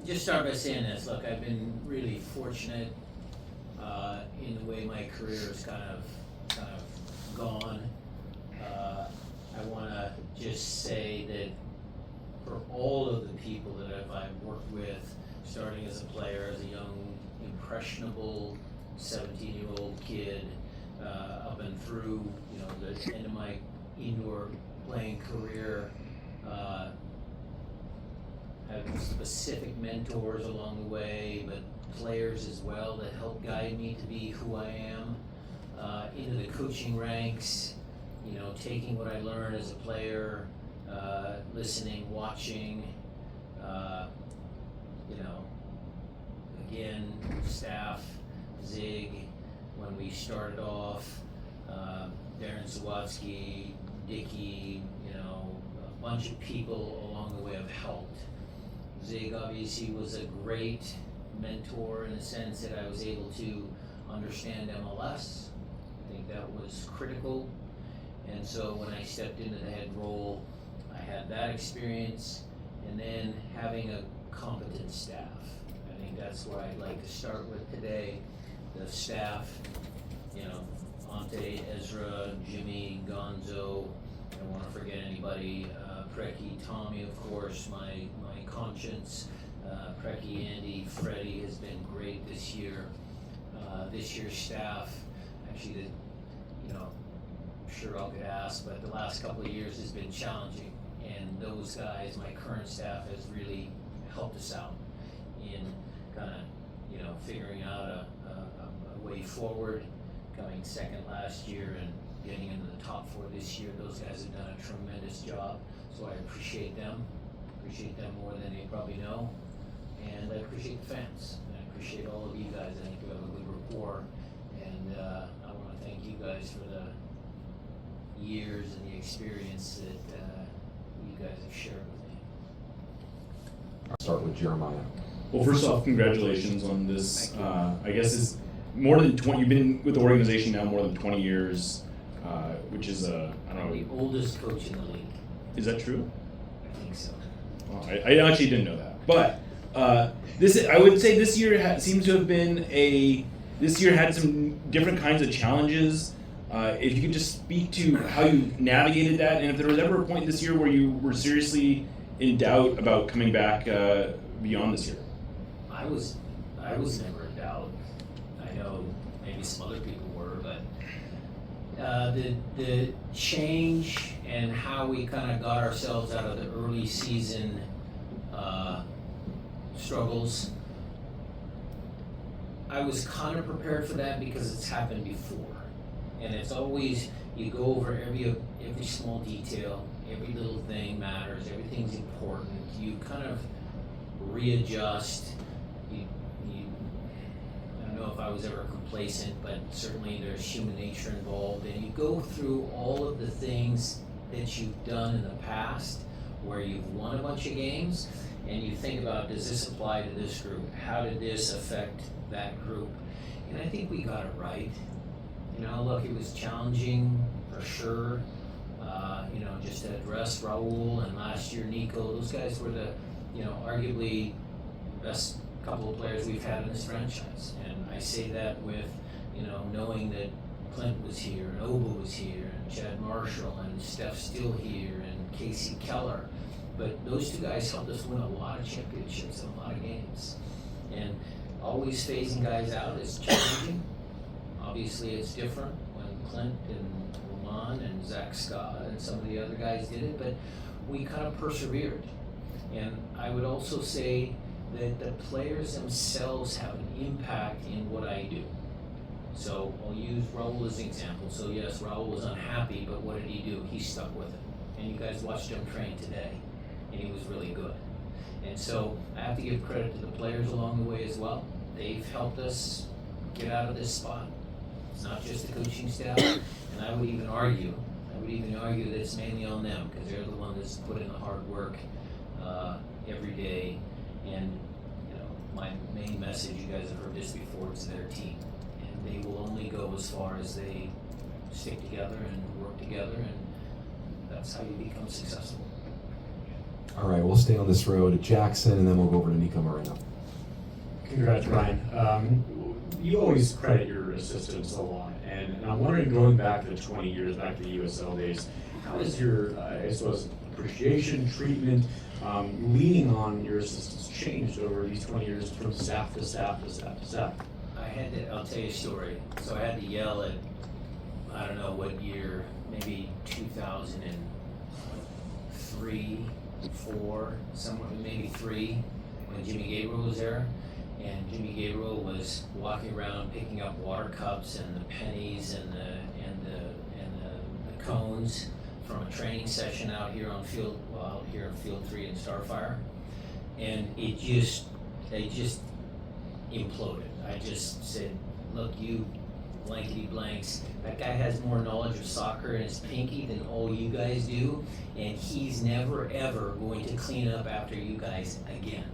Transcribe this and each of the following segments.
just start by saying this. Look, I've been really fortunate in the way my career has kind of gone. I want to just say that for all of the people that I've worked with, starting as a player, as a young, impressionable 17-year-old kid, up and through, the end of my indoor playing career, have specific mentors along the way, but players as well that help guide me to be who I am, into the coaching ranks, taking what I learned as a player, listening, watching, again, staff, Zig, when we started off, Darren Sawatsky, Dickey, a bunch of people along the way have helped. Zig obviously was a great mentor in the sense that I was able to understand MLS. I think that was critical. And so when I stepped into the head role, I had that experience, and then having a competent staff. I think that's where I'd like to start with today. The staff, Ante, Ezra, Jimmy, Gonzo, I don't want to forget anybody, Preki, Tommy, of course, my conscience, Preki, Andy, Freddie has been great this year. This year's staff, actually, I'm sure I'll get asked, but the last couple of years has been challenging, and those guys, my current staff, has really helped us out in kind of, figuring out a way forward, coming second last year and getting into the top 4 this year. Those guys have done a tremendous job, so I appreciate them more than they probably know, and I appreciate the fans, and I appreciate all of you guys. I think we have a good rapport, and I want to thank you guys for the years and the experience that you guys have shared with me. I'll start with Jeremiah. Well, first off, congratulations on this. I guess it's more than 20. You've been with the organization now more than 20 years, which is I don't know. The oldest coach in the league. Is that true? I think so. Well, I actually didn't know that. But I would say this year seems to have been this year had some different kinds of challenges. If you could just speak to how you navigated that, and if there was ever a point this year where you were seriously in doubt about coming back beyond this year. I was never in doubt. I know maybe some other people were, but the change and how we kind of got ourselves out of the early season struggles, I was kind of prepared for that because it's happened before. And it's always, you go over every small detail, every little thing matters, everything's important. You kind of readjust. I don't know if I was ever complacent, but certainly there's human nature involved. And you go through all of the things that you've done in the past where you've won a bunch of games, and you think about, does this apply to this group? How did this affect that group? And I think we got it right. Look, it was challenging for sure. Just to address Raul and last year Nico, those guys were the, arguably best couple of players we've had in this franchise. And I say that with, knowing that Clint was here and Oba was here and Chad Marshall and Steph's still here and Casey Keller. But those two guys helped us win a lot of championships and a lot of games. And always phasing guys out is challenging. Obviously, it's different when Clint and Roman and Zach Scott and some of the other guys did it, but we kind of persevered. And I would also say that the players themselves have an impact in what I do. So I'll use Raul as an example. So yes, Raul was unhappy, but what did he do? He stuck with it. And you guys watched him train today, and he was really good. And so I have to give credit to the players along the way as well. They've helped us get out of this spot. It's not just the coaching staff, and I would even argue that it's mainly on them, because they're the ones that's put in the hard work every day. And my main message, you guys have heard this before, it's their team, and they will only go as far as they stick together and work together, and that's how you become successful. All right, we'll stay on this road to Jackson, and then we'll go over to Nico Moreno. Congrats, Brian. You always credit your assistants a lot, and I'm wondering, going back to the 20 years, back to the USL days, how has your, I suppose, appreciation, treatment, leaning on your assistants changed over these 20 years from staff to staff to staff to staff? I'll tell you a story. So I had to yell at, I don't know what year, maybe 2003, 4, somewhere, maybe 3, when Jimmy Gabriel was there. And Jimmy Gabriel was walking around picking up water cups and the pennies and the cones from a training session out here on field, out here on Field 3 in Starfire. And they just imploded. I just said, look, you blankety blanks, that guy has more knowledge of soccer in his pinky than all you guys do, and he's never ever going to clean up after you guys again.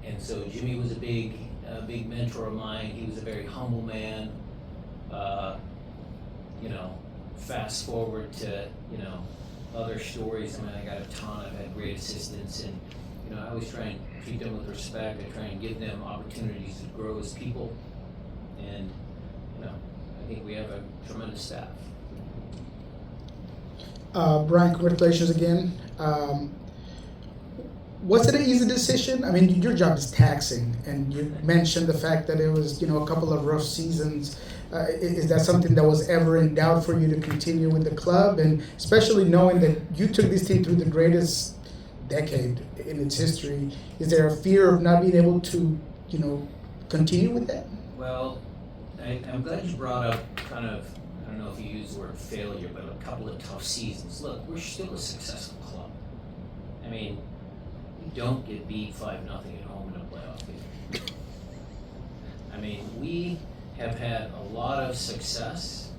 And so Jimmy was a big mentor of mine. He was a very humble man. Fast forward to, other stories. I mean, I got a ton. I've had great assistants, and, I always try and treat them with respect. I try and give them opportunities to grow as people. And, I think we have a tremendous staff. Brian, congratulations again. Was it an easy decision? I mean, your job is taxing, and you mentioned the fact that it was, a couple of rough seasons. Is that something that was ever in doubt for you to continue with the club? And especially knowing that you took this team through the greatest decade in its history, is there a fear of not being able to, continue with that? Well, I'm glad you brought up kind of, I don't know if you use the word failure, but a couple of tough seasons. Look, we're still a successful club. I mean, we don't get beat 5-0 at home in a playoff game. I mean, we have had a lot of success,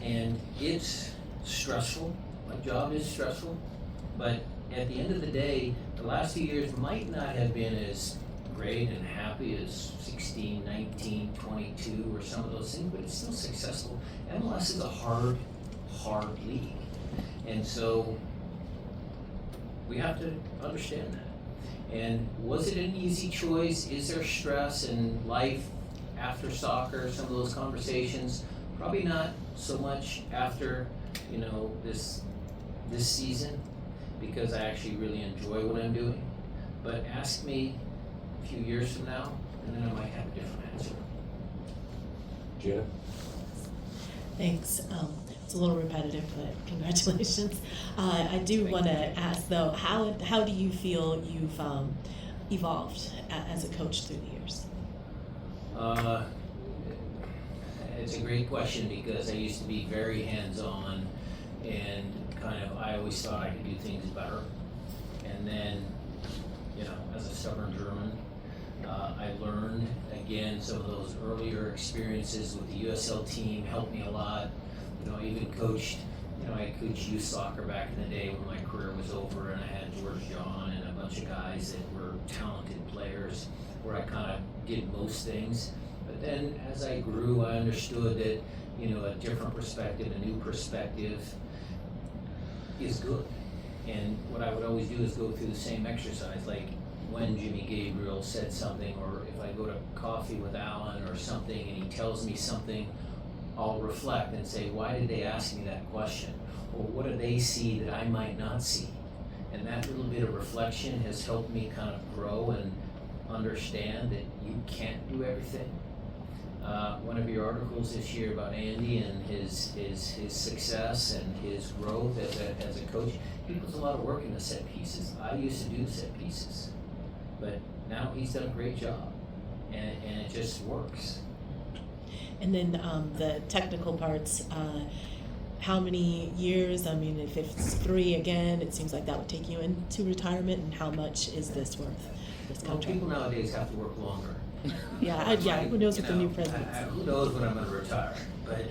and it's stressful. My job is stressful, but at the end of the day, the last few years might not have been as great and happy as 16, 19, 22, or some of those things, but it's still successful. MLS is a hard league, and so we have to understand that. And was it an easy choice? Is there stress in life after soccer, some of those conversations? Probably not so much after, this season, because I actually really enjoy what I'm doing. But ask me a few years from now, and then I might have a different answer. Jada? Thanks. It's a little repetitive, but congratulations. I do want to ask, though, how do you feel you've evolved as a coach through the years? It's a great question, because I used to be very hands-on, and I always thought I could do things better. And then, as a stubborn German, I learned, again, some of those earlier experiences with the USL team helped me a lot. I even coached, I coached youth soccer back in the day when my career was over, and I had George John and a bunch of guys that were talented players, where I kind of did most things. But then as I grew, I understood that, a different perspective, a new perspective is good. And what I would always do is go through the same exercise, like when Jimmy Gabriel said something, or if I go to coffee with Alan or something and he tells me something, I'll reflect and say, why did they ask me that question? Or what do they see that I might not see? And that little bit of reflection has helped me kind of grow and understand that you can't do everything. One of your articles this year about Andy and his success and his growth as a coach, he puts a lot of work into set pieces. I used to do set pieces, but now he's done a great job, and it just works. And then the technical parts, how many years? I mean, if it's 3 again, it seems like that would take you into retirement, and how much is this worth, this Well, contract? people nowadays have to work longer. Yeah, who knows with the new president? Who knows when I'm going to retire? But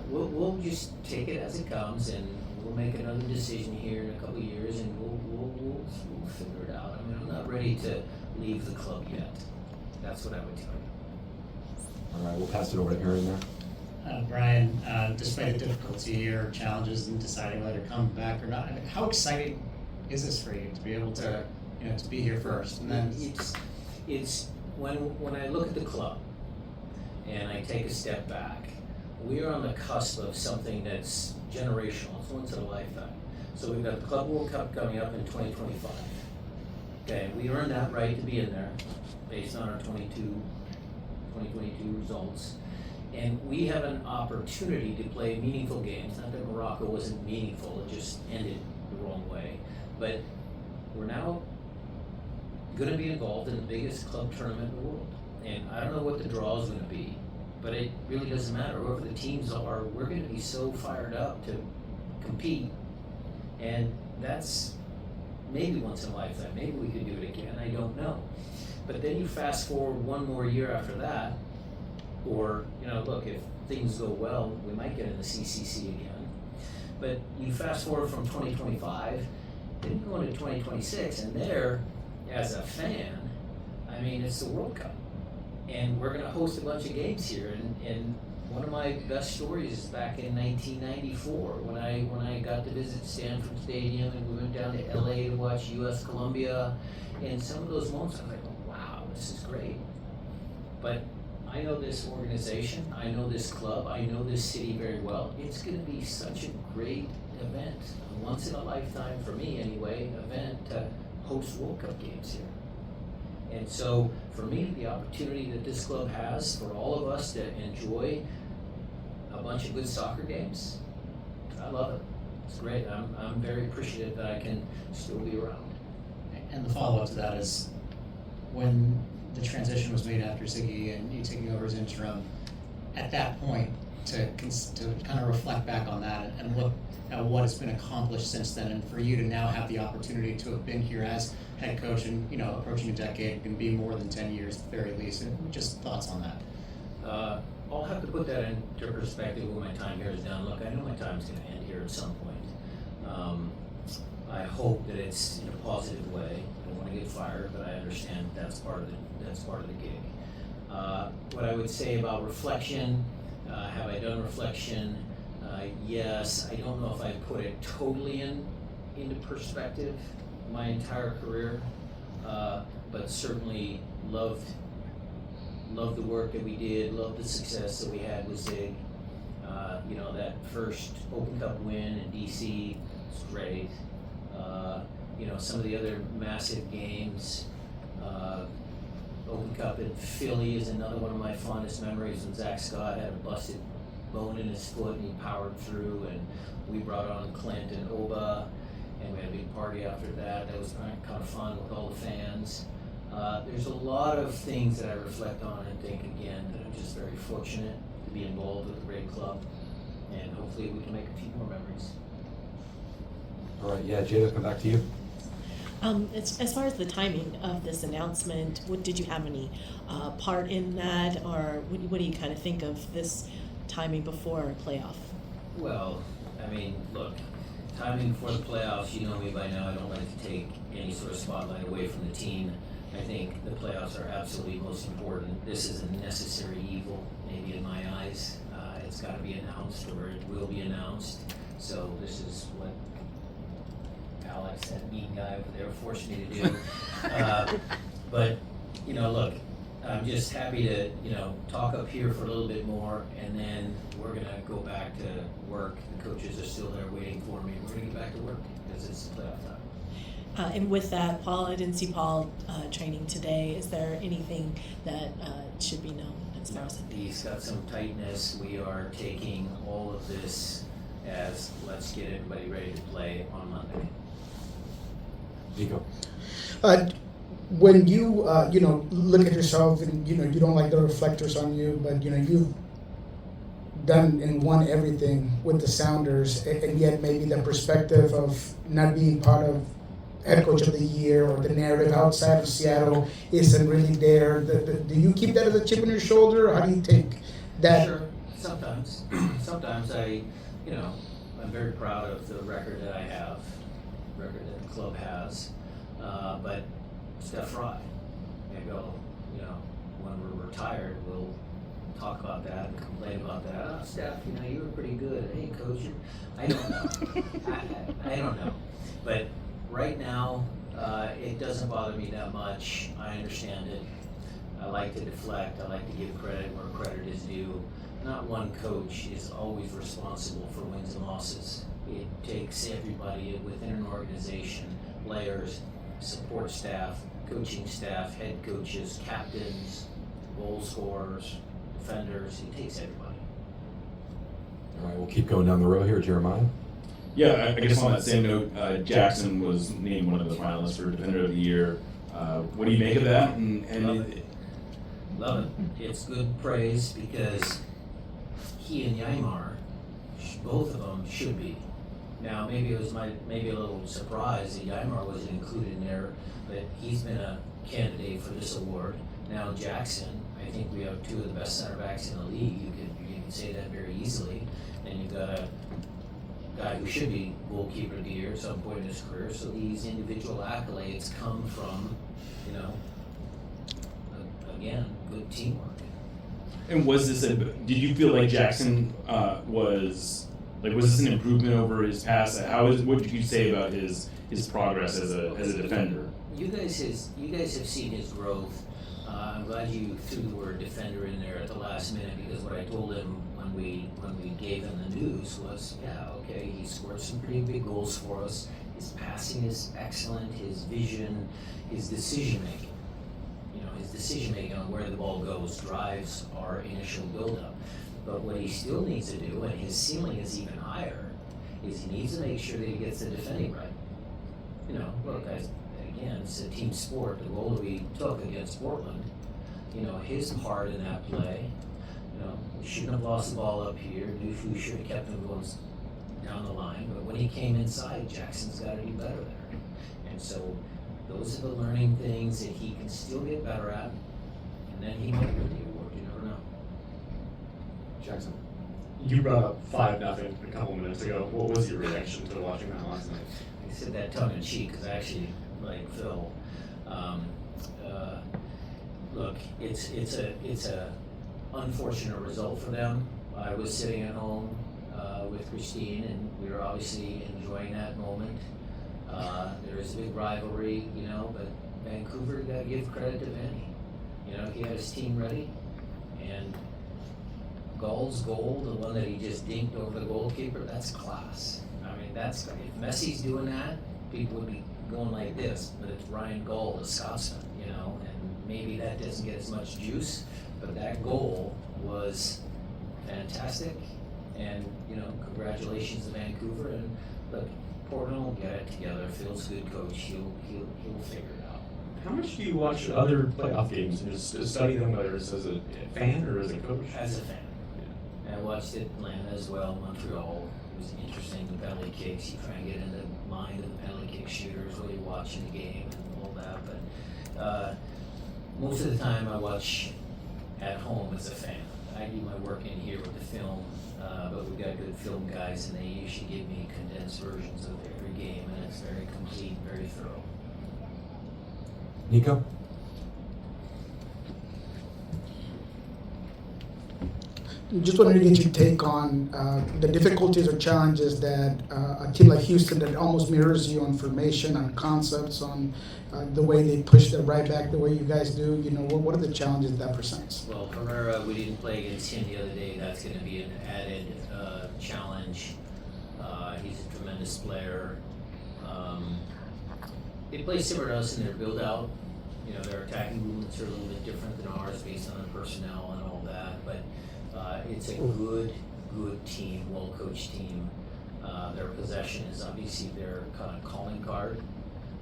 we'll just take it as it comes, and we'll make another decision here in a couple of years, and we'll figure it out. I mean, I'm not ready to leave the club yet. That's what I would tell you. All right, we'll pass it over to Aaron there. Brian, despite the difficulty or challenges in deciding whether to come back or not, how exciting is this for you to be able to, to be here first? And then It's when I look at the club and I take a step back, we are on the cusp of something that's generational. It's once in a lifetime. So we've got the Club World Cup coming up in 2025. Okay, we earned that right to be in there based on our 2022 results. And we have an opportunity to play meaningful games. Not that Morocco wasn't meaningful, it just ended the wrong way. But we're now going to be involved in the biggest club tournament in the world. And I don't know what the draw is going to be, but it really doesn't matter. Whoever the teams are, we're going to be so fired up to compete. And that's maybe once in a lifetime. Maybe we could do it again. I don't know. But then you fast forward one more year after that, or, look, if things go well, we might get in the CCC again. But you fast forward from 2025, then you go into 2026, and there, as a fan, I mean, it's the World Cup. And we're going to host a bunch of games here. And one of my best stories is back in 1994 when I got to visit Stanford Stadium and we went down to LA to watch US Colombia. And some of those moments I was like, oh, wow, this is great. But I know this organization, I know this club, I know this city very well. It's going to be such a great event, a once in a lifetime, for me anyway, event to host World Cup games here. And so for me, the opportunity that this club has for all of us to enjoy a bunch of good soccer games, I love it. It's great. I'm very appreciative that I can still be around. And the follow-up to that is when the transition was made after Ziggy and you taking over as interim, at that point, to kind of reflect back on that and look at what has been accomplished since then, and for you to now have the opportunity to have been here as head coach and, approaching a decade, can be more than 10 years at the very least. And just thoughts on that? I'll have to put that into perspective when my time here is done. Look, I know my time's going to end here at some point. I hope that it's in a positive way. I don't want to get fired, but I understand that's part of the gig. What I would say about reflection, have I done reflection? Yes. I don't know if I put it totally into perspective my entire career, but certainly loved the work that we did, loved the success that we had with Zig. That first Open Cup win in DC was great. Some of the other massive games. Open Cup in Philly is another one of my fondest memories when Zach Scott had a busted bone in his foot and he powered through, and we brought on Clint and Oba, and we had a big party after that. That was kind of fun with all the fans. There's a lot of things that I reflect on and think again that I'm just very fortunate to be involved with a great club, and hopefully we can make a few more memories. All right, yeah, Jada, come back to you. As far as the timing of this announcement, did you have any part in that, or what do you kind of think of this timing before a playoff? Well, I mean, look, timing before the playoffs, you know me by now, I don't like to take any sort of spotlight away from the team. I think the playoffs are absolutely most important. This is a necessary evil, maybe in my eyes. It's got to be announced, or it will be announced. So this is what Alex, that mean guy over there, forced me to do. But, look, I'm just happy to, talk up here for a little bit more, and then we're going to go back to work. The coaches are still there waiting for me. We're going to get back to work because it's playoff time. And with that, Paul, I didn't see Paul training today. Is there anything that should be known as far as He's got some tightness. We are taking all of this as let's get everybody ready to play on Monday. Nico. When you look at yourself and you don't like the reflectors on you, but you've done and won everything with the Sounders, and yet maybe the perspective of not being part of head coach of the year or the narrative outside of Seattle isn't really there. Do you keep that as a chip on your shoulder, or how do you take that? Sure. Sometimes I'm very proud of the record that I have, record that the club has, but Steph Fry, when we're retired, we'll talk about that and complain about that. Oh, Steph, you were pretty good. Hey, coach, I don't know. I don't know. But Right now, it doesn't bother me that much. I understand it. I like to deflect. I like to give credit where credit is due. Not one coach is always responsible for wins and losses. It takes everybody within an organization, players, support staff, coaching staff, head coaches, captains, goal scorers, defenders. It takes everybody. All right, we'll keep going down the road here, Jeremiah. Yeah, I guess on that same note, Jackson was named one of the finalists for Defender of the Year. What do you make of that? Love it. It's good praise because he and Yaimar, both of them should be. Now, maybe it was maybe a little surprise that Yaimar wasn't included in there, but he's been a candidate for this award. Now Jackson, I think we have two of the best center backs in the league. You could say that very easily. And you've got a guy who should be goalkeeper of the year at some point in his career. So these individual accolades come from, again, good teamwork. And did you feel like Jackson was this an improvement over his past? What did you say about his progress as a defender? You guys have seen his growth. I'm glad you threw the word defender in there at the last minute, because what I told him when we gave him the news was, he scored some pretty big goals for us. His passing is excellent. His vision, his decision making. His decision making on where the ball goes drives our initial buildup. But what he still needs to do, and his ceiling is even higher, is he needs to make sure that he gets the defending right. Look, again, it's a team sport. The goal that we took against Portland, his part in that play, we shouldn't have lost the ball up here. Nufu should have kept him going down the line. But when he came inside, Jackson's got to be better there. And so those are the learning things that he can still get better at. And then he might win the award. You never know. Jackson. You brought up 5-0 a couple minutes ago. What was your reaction to watching that last night? I said that tongue in cheek because I actually like Phil. Look, it's a unfortunate result for them. I was sitting at home with Christine, and we were obviously enjoying that moment. There is a big rivalry, but Vancouver, got to give credit to Vanny. He had his team ready, and Gall's goal, the one that he just dinked over the goalkeeper, that's class. I mean, if Messi's doing that, people would be going like this, but it's Ryan Gall, the Scotsman, and maybe that doesn't get as much juice, but that goal was fantastic, and, congratulations to Vancouver, and look, Portland will get it together. Phil's a good coach. He'll figure it out. How much do you watch other playoff games and just study them, whether it's as a fan or as a coach? As a fan. Yeah. I watched Atlanta as well, Montreal. It was interesting, the penalty kicks. You try and get in the mind of the penalty kick shooters while you're watching the game and all that. But most of the time I watch at home as a fan. I do my work in here with the film, but we've got good film guys, and they usually give me condensed versions of every game, and it's very complete, very thorough. Nico? Just wanted to get your take on the difficulties or challenges that a team like Houston that almost mirrors you on formation, on concepts, on the way they push their right back, the way you guys do. What are the challenges that presents? Well, Herrera, we didn't play against him the other day. That's going to be an added challenge. He's a tremendous player. They play similar to us in their build-out. Their attacking movements are a little bit different than ours based on their personnel and all that, but it's a good team, well-coached team. Their possession is obviously their kind of calling card,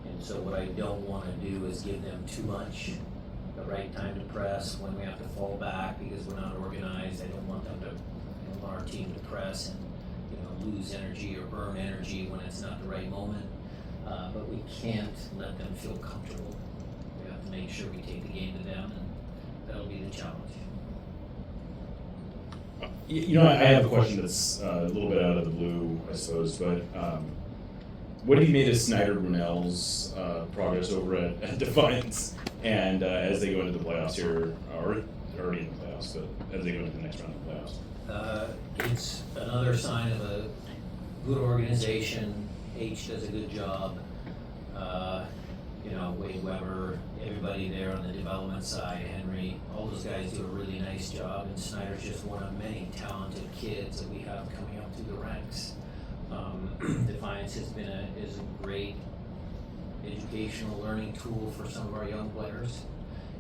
and so what I don't want to do is give them too much. The right time to press, when we have to fall back because we're not organized. I don't want our team to press and lose energy or burn energy when it's not the right moment. But we can't let them feel comfortable. We have to make sure we take the game to them, and that'll be the challenge. I have a question that's a little bit out of the blue, I suppose, but what have you made of Snyder Brunel's progress over at Defiance, and as they go into the playoffs here, or already in the playoffs, but as they go into the next round of the playoffs? It's another sign of a good organization. H does a good job. Wade Weber, everybody there on the development side, Henry, all those guys do a really nice job, and Snyder's just one of many talented kids that we have coming up through the ranks. Defiance is a great educational learning tool for some of our young players,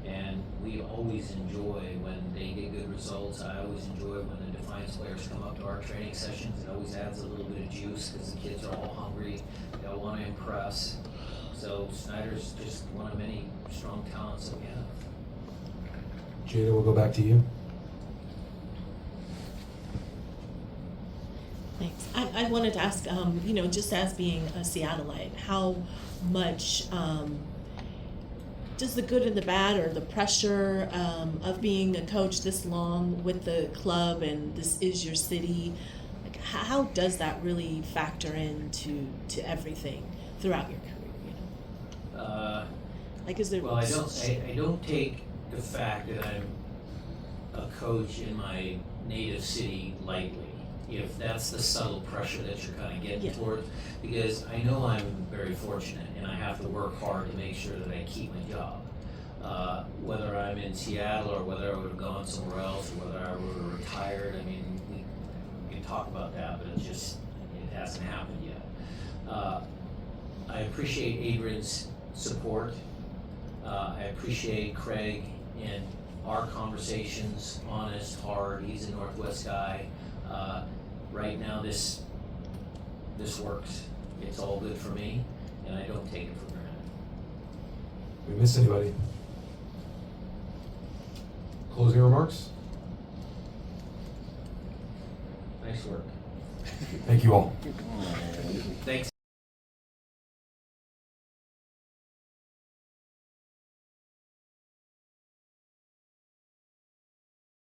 and we always enjoy when they get good results. I always enjoy when the Defiance players come up to our training sessions. It always adds a little bit of juice because the kids are all hungry, they all want to impress. So Snyder's just one of many strong talents that we have. Jada, we'll go back to you. Thanks. I wanted to ask, just as being a Seattleite, how much does the good and the bad or the pressure of being a coach this long with the club and this is your city, like how does that really factor into everything throughout your career? Is there? Well, I don't take the fact that I'm a coach in my native city lightly. If that's the subtle pressure that you're kind of getting towards, because I know I'm very fortunate and I have to work hard to make sure that I keep my job. Whether I'm in Seattle or whether I would have gone somewhere else or whether I would have retired, I mean, we can talk about that, but it hasn't happened yet. I appreciate Adrian's support. I appreciate Craig and our conversations, honest, hard. He's a Northwest guy. Right now, this works. It's all good for me, and I don't take it for granted. We miss anybody? Closing remarks? Nice work. Thank you all. Thanks.